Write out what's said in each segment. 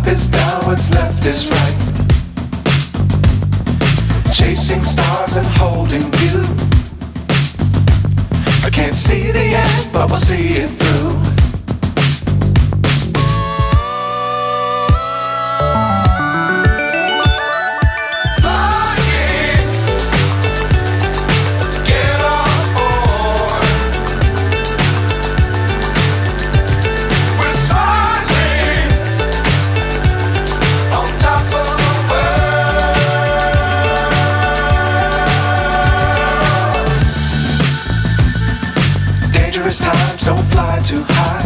is down, what's left is right. Chasing stars and holding you. I can't see the end, but we'll see it through. Dangerous times, don't fly too high.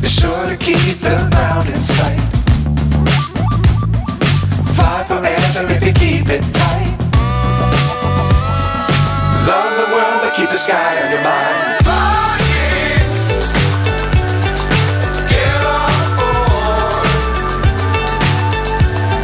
Be sure to keep the ground in sight. Fly forever if you keep it tight. Love the world, but keep the sky on your mind.